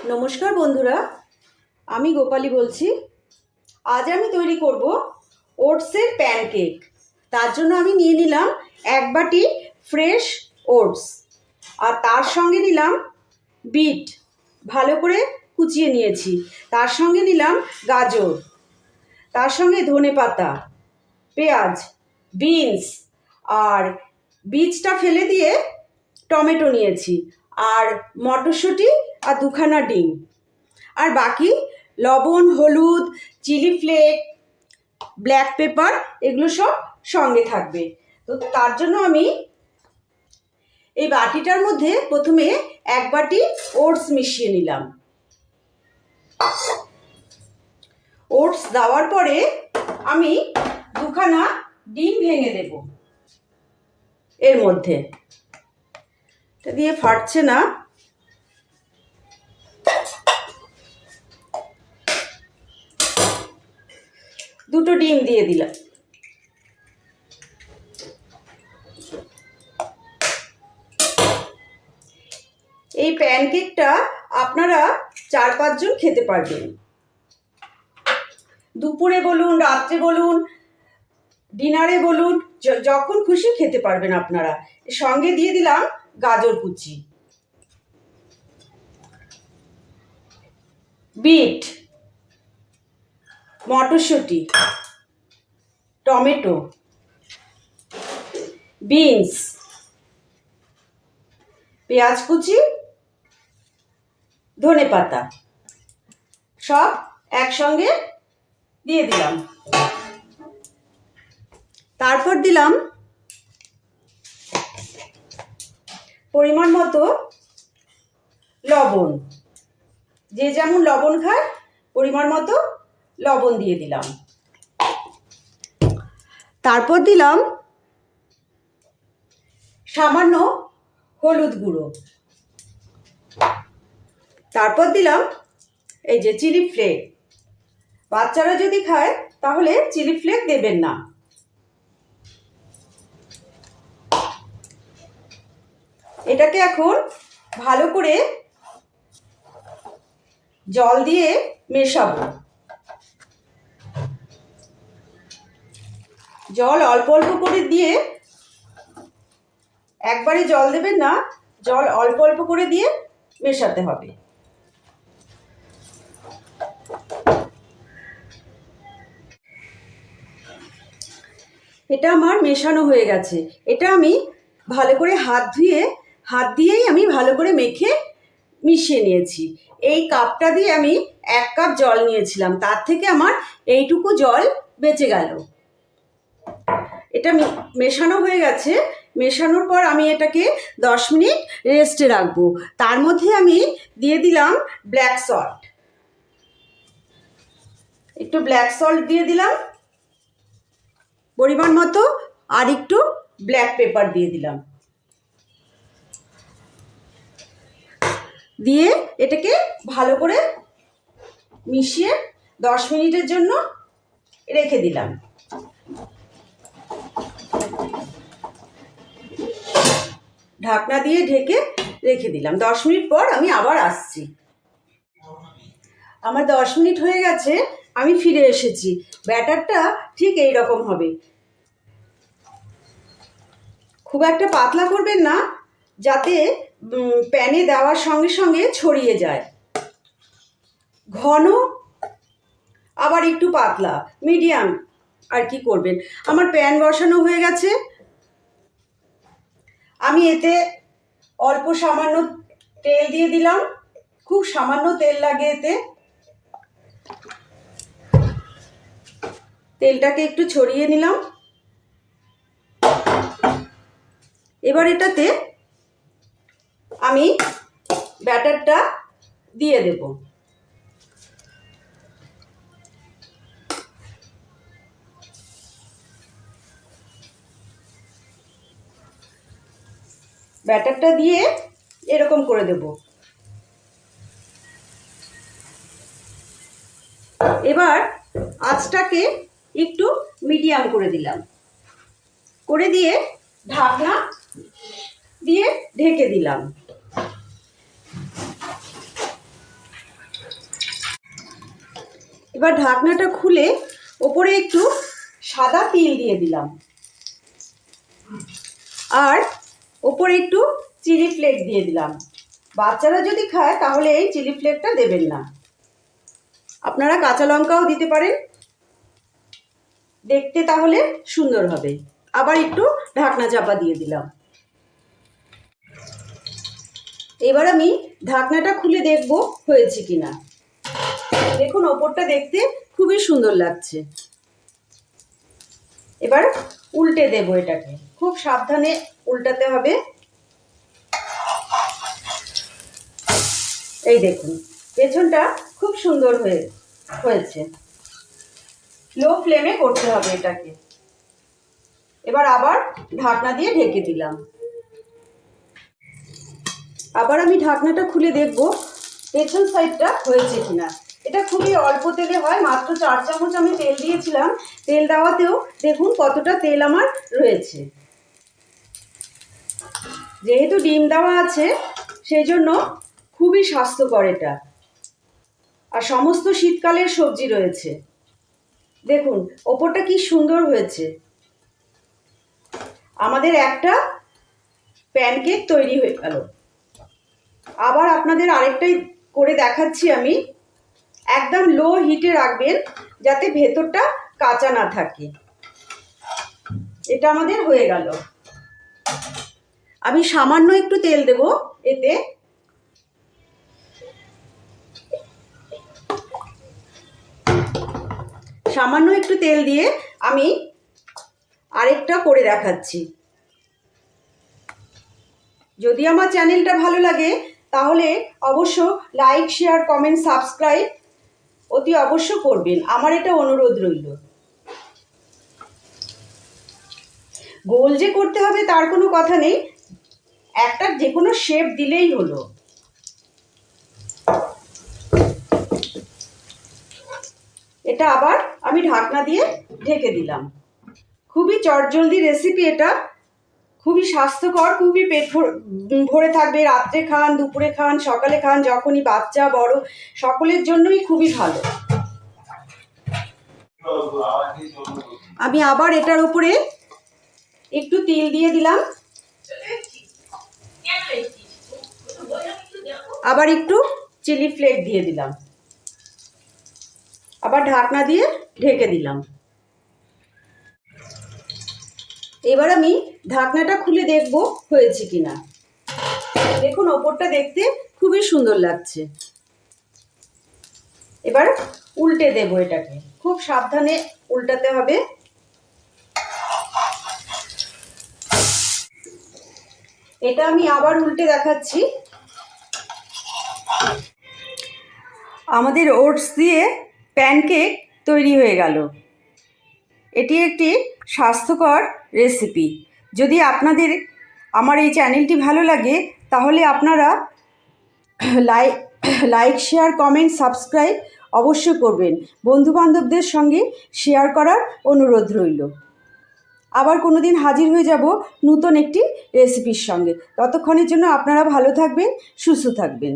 নমস্কার বন্ধুরা, আমি গোপালী বলছি। আজ আমি তৈরি করব ওটসের প্যানকেক। তার জন্য আমি নিয়ে নিলাম এক বাটি ফ্রেশ ওটস, আর তার সঙ্গে নিলাম বিট, ভালো করে কুচিয়ে নিয়েছি। তার সঙ্গে নিলাম গাজর, তার সঙ্গে ধনেপাতা, পেঁয়াজ, বিনস, আর বীজটা ফেলে দিয়ে টমেটো নিয়েছি, আর মটরশুঁটি আর দুখানা ডিম, আর বাকি লবণ, হলুদ, চিলি ফ্লেক, ব্ল্যাক পেপার, এগুলো সব সঙ্গে থাকবে। তো তার জন্য আমি এই বাটিটার মধ্যে প্রথমে এক বাটি ওটস মিশিয়ে নিলাম। ওটস দেওয়ার পরে আমি দুখানা ডিম ভেঙে দেব এর মধ্যে। এটা দিয়ে ফাটছে না। দুটো ডিম দিয়ে দিলাম। এই প্যানকেকটা আপনারা 4-5 জন খেতে পারবেন। দুপুরে বলুন, রাত্রে বলুন, ডিনারে বলুন, যখন খুশি খেতে পারবেন আপনারা। সঙ্গে দিয়ে দিলাম গাজর কুচি, বিট, মটরশুঁটি, টমেটো, বিনস, পেঁয়াজ কুচি, ধনেপাতা, সব একসঙ্গে দিয়ে দিলাম। তারপর দিলাম পরিমাণ মতো লবণ। যে যেমন লবণ খায় পরিমাণ মতো লবণ দিয়ে দিলাম। তারপর দিলাম সামান্য হলুদ গুঁড়ো। তারপর দিলাম এই যে চিলি ফ্লেক। বাচ্চারা যদি খায় তাহলে চিলি ফ্লেক দেবেন না। এটাকে এখন ভালো করে জল দিয়ে মেশাবো। জল অল্প অল্প করে দিয়ে, একবারে জল দেবেন না, জল অল্প অল্প করে দিয়ে মেশাতে হবে। এটা আমার মেশানো হয়ে গেছে। এটা আমি ভালো করে হাত দিয়েই আমি ভালো করে মেখে মিশিয়ে নিয়েছি। এই কাপটা দিয়ে আমি 1 কাপ জল নিয়েছিলাম, তার থেকে আমার এইটুকু জল বেঁচে গেল। এটা মেশানো হয়ে গেছে। মেশানোর পর আমি এটাকে 10 মিনিট রেস্টে রাখবো। তার মধ্যে আমি দিয়ে দিলাম ব্ল্যাক সল্ট, একটু ব্ল্যাক সল্ট দিয়ে দিলাম পরিমাণ মতো, আর একটু ব্ল্যাক পেপার দিয়ে দিলাম। দিয়ে এটাকে ভালো করে মিশিয়ে 10 মিনিটের জন্য রেখে দিলাম। ঢাকনা দিয়ে ঢেকে রেখে দিলাম। 10 মিনিট পর আমি আবার আসছি। আমার 10 মিনিট হয়ে গেছে, আমি ফিরে এসেছি। ব্যাটারটা ঠিক এই রকম হবে। খুব একটা পাতলা করবেন না, যাতে প্যানে দেওয়ার সঙ্গে সঙ্গে ছড়িয়ে যায়। ঘন আবার একটু পাতলা, মিডিয়াম আর কি করবেন। আমার প্যান বসানো হয়ে গেছে। আমি এতে অল্প সামান্য তেল দিয়ে দিলাম। খুব সামান্য তেল লাগে এতে। তেলটাকে একটু ছড়িয়ে নিলাম। এবার এটাতে আমি ব্যাটারটা দিয়ে দেব। ব্যাটারটা দিয়ে এরকম করে দেব। এবার আঁচটাকে একটু মিডিয়াম করে দিলাম, করে দিয়ে ঢাকনা দিয়ে ঢেকে দিলাম। এবার ঢাকনাটা খুলে ওপরে একটু সাদা তিল দিয়ে দিলাম, আর ওপরে একটু চিলি ফ্লেক্স দিয়ে দিলাম। বাচ্চারা যদি খায় তাহলে এই চিলি ফ্লেক্সটা দেবেন না, আপনারা কাঁচা লঙ্কাও দিতে পারেন, দেখতে তাহলে সুন্দর হবে। আবার একটু ঢাকনা চাপা দিয়ে দিলাম। এবার আমি ঢাকনাটা খুলে দেখব হয়েছে কিনা। দেখুন ওপরটা দেখতে খুবই সুন্দর লাগছে। এবার উল্টে দেব, এটাকে খুব সাবধানে উল্টাতে হবে। এই দেখুন পেছনটা খুব সুন্দর হয়েছে। লো ফ্লেমে করতে হবে এটাকে। এবার আবার ঢাকনা দিয়ে ঢেকে দিলাম। আবার আমি ঢাকনাটা খুলে দেখব পেছন সাইডটা হয়েছে কিনা। এটা খুবই অল্প তেলে হয়, মাত্র 4 চামচ আমি তেল দিয়েছিলাম। তেল দেওয়াতেও দেখুন কতটা তেল আমার রয়েছে। যেহেতু ডিম দেওয়া আছে সেই জন্য খুবই স্বাস্থ্যকর এটা, আর সমস্ত শীতকালের সবজি রয়েছে। দেখুন ওপরটা কি সুন্দর হয়েছে। আমাদের একটা প্যানকেক তৈরি হয়ে গেল। আবার আপনাদের আরেকটাই করে দেখাচ্ছি আমি। একদম লো হিটে রাখবেন যাতে ভেতরটা কাঁচা না থাকে। এটা আমাদের হয়ে গেল। আমি সামান্য একটু তেল দেব এতে। সামান্য একটু তেল দিয়ে আমি আরেকটা করে দেখাচ্ছি। যদি আমার চ্যানেলটা ভালো লাগে তাহলে অবশ্য লাইক, শেয়ার, কমেন্ট, সাবস্ক্রাইব অতি অবশ্য করবেন, আমার এটা অনুরোধ রইল। গোল যে করতে হবে তার কোনো কথা নেই, একটা যে কোনো শেপ দিলেই হলো। এটা আবার আমি ঢাকনা দিয়ে ঢেকে দিলাম। খুবই চটজলদি রেসিপি এটা, খুবই স্বাস্থ্যকর, খুবই পেট ভরে থাকবে। রাত্রে খান, দুপুরে খান, সকালে খান, যখনই, বাচ্চা বড় সকলের জন্যই খুবই ভালো। আমি আবার এটার উপরে একটু তিল দিয়ে দিলাম, আবার একটু চিলি ফ্লেক্স দিয়ে দিলাম, আবার ঢাকনা দিয়ে ঢেকে দিলাম। এবার আমি ঢাকনাটা খুলে দেখব হয়েছে কিনা। দেখুন ওপরটা দেখতে খুবই সুন্দর লাগছে। এবার উল্টে দেব, এটাকে খুব সাবধানে উল্টাতে হবে। এটা আমি আবার উল্টে দেখাচ্ছি। আমাদের ওটস দিয়ে প্যানকেক তৈরি হয়ে গেল। এটি একটি স্বাস্থ্যকর রেসিপি। যদি আপনাদের আমার এই চ্যানেলটি ভালো লাগে তাহলে আপনারা লাইক, শেয়ার, কমেন্ট, সাবস্ক্রাইব অবশ্যই করবেন। বন্ধুবান্ধবদের সঙ্গে শেয়ার করার অনুরোধ রইল। আবার কোনো দিন হাজির হয়ে যাব নতুন একটি রেসিপির সঙ্গে। ততক্ষণের জন্য আপনারা ভালো থাকবেন, সুস্থ থাকবেন।